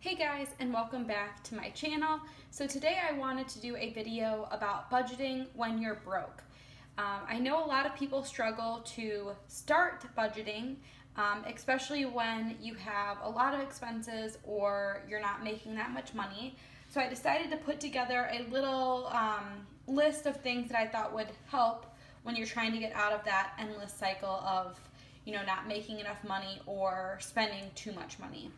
Hey guys, and welcome back to my channel. So today I wanted to do a video about budgeting when you're broke. I know a lot of people struggle to start budgeting, especially when you have a lot of expenses or you're not making that much money. So I decided to put together a little list of things that I thought would help when you're trying to get out of that endless cycle of, not making enough money or spending too much money.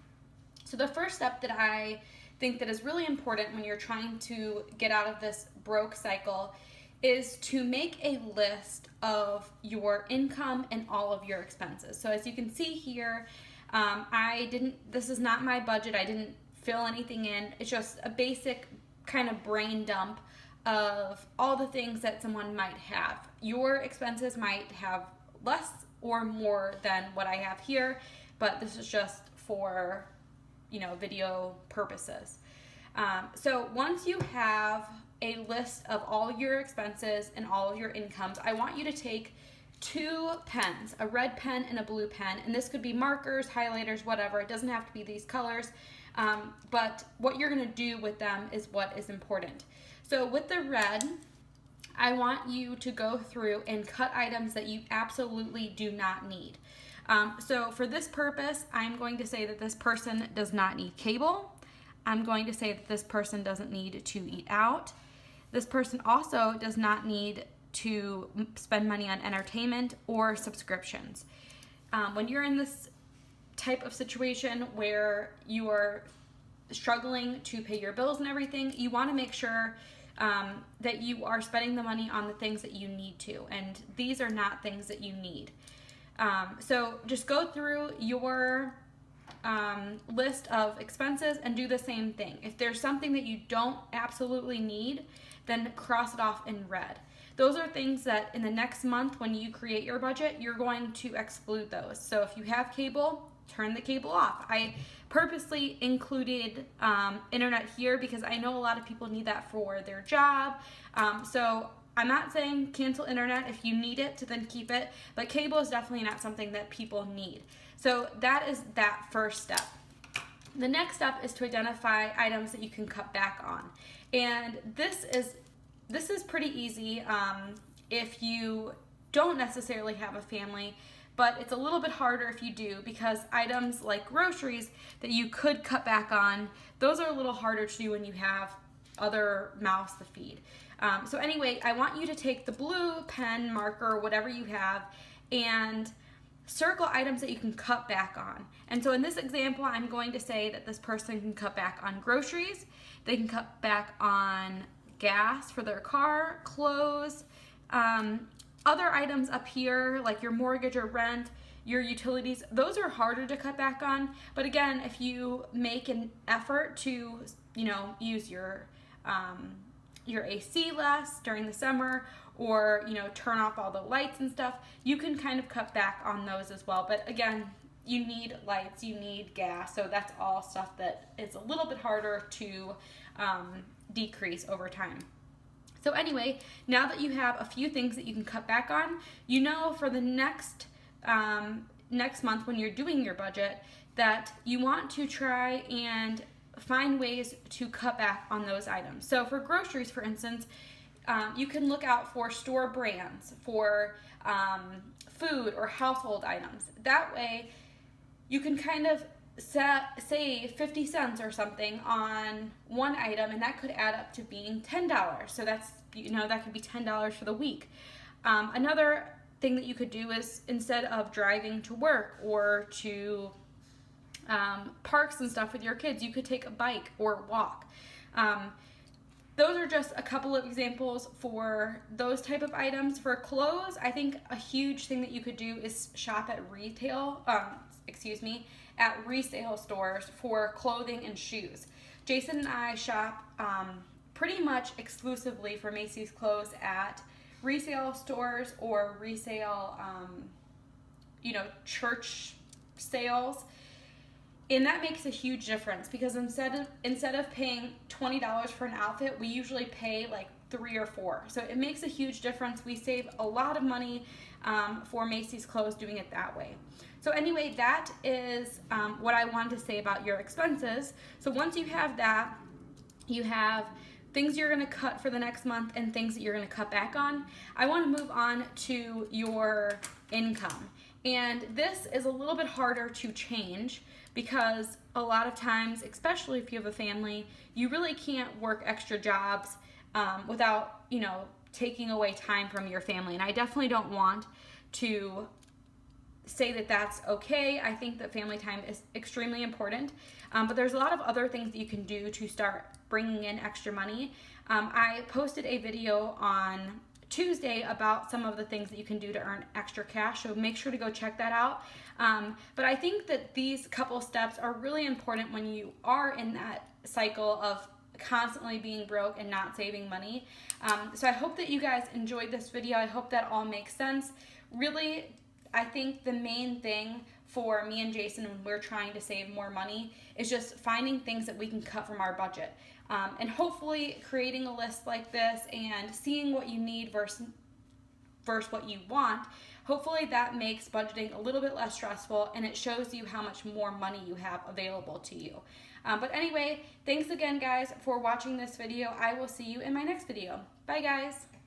So the first step that I think that is really important when you're trying to get out of this broke cycle is to make a list of your income and all of your expenses. So as you can see here, this is not my budget. I didn't fill anything in. It's just a basic kind of brain dump of all the things that someone might have. Your expenses might have less or more than what I have here, but this is just for video purposes. So once you have a list of all your expenses and all of your incomes, I want you to take two pens, a red pen and a blue pen, and this could be markers, highlighters, whatever. It doesn't have to be these colors, but what you're going to do with them is what is important. So with the red, I want you to go through and cut items that you absolutely do not need. So for this purpose, I'm going to say that this person does not need cable. I'm going to say that this person doesn't need to eat out. This person also does not need to spend money on entertainment or subscriptions. When you're in this type of situation where you are struggling to pay your bills and everything, you want to make sure that you are spending the money on the things that you need to, and these are not things that you need. So just go through your list of expenses and do the same thing. If there's something that you don't absolutely need, then cross it off in red. Those are things that in the next month when you create your budget, you're going to exclude those. So if you have cable, turn the cable off. I purposely included internet here because I know a lot of people need that for their job. So I'm not saying cancel internet. If you need it, to then keep it, but cable is definitely not something that people need. So that is that first step. The next step is to identify items that you can cut back on. And this is pretty easy if you don't necessarily have a family, but it's a little bit harder if you do, because items like groceries that you could cut back on, those are a little harder to do when you have other mouths to feed. So anyway, I want you to take the blue pen, marker, whatever you have, and circle items that you can cut back on. And so in this example, I'm going to say that this person can cut back on groceries, they can cut back on gas for their car, clothes, other items up here like your mortgage or rent, your utilities. Those are harder to cut back on, but again, if you make an effort to use your AC less during the summer, or turn off all the lights and stuff, you can kind of cut back on those as well. But again, you need lights, you need gas, so that's all stuff that is a little bit harder to decrease over time. So anyway, now that you have a few things that you can cut back on, for the next month when you're doing your budget, that you want to try and find ways to cut back on those items. So for groceries, for instance, you can look out for store brands, for food or household items. That way, you can kind of save 50 cents or something on one item, and that could add up to being $10. So that's, that could be $10 for the week. Another thing that you could do is, instead of driving to work or to parks and stuff with your kids, you could take a bike or walk. Those are just a couple of examples for those type of items. For clothes, I think a huge thing that you could do is shop at at resale stores for clothing and shoes. Jason and I shop pretty much exclusively for Macy's clothes at resale stores or resale, church sales. And that makes a huge difference, because instead of paying $20 for an outfit, we usually pay like $3 or $4. So it makes a huge difference. We save a lot of money, for Macy's clothes doing it that way. So anyway, that is what I wanted to say about your expenses. So once you have that, you have things you're going to cut for the next month and things that you're going to cut back on. I want to move on to your income. And this is a little bit harder to change because a lot of times, especially if you have a family, you really can't work extra jobs without, taking away time from your family. And I definitely don't want to say that that's okay. I think that family time is extremely important, but there's a lot of other things that you can do to start bringing in extra money. I posted a video on Tuesday about some of the things that you can do to earn extra cash, so make sure to go check that out. But I think that these couple steps are really important when you are in that cycle of constantly being broke and not saving money. So I hope that you guys enjoyed this video. I hope that all makes sense. Really, I think the main thing for me and Jason when we're trying to save more money is just finding things that we can cut from our budget. And hopefully creating a list like this and seeing what you need versus what you want, hopefully that makes budgeting a little bit less stressful and it shows you how much more money you have available to you. But anyway, thanks again guys for watching this video. I will see you in my next video. Bye guys.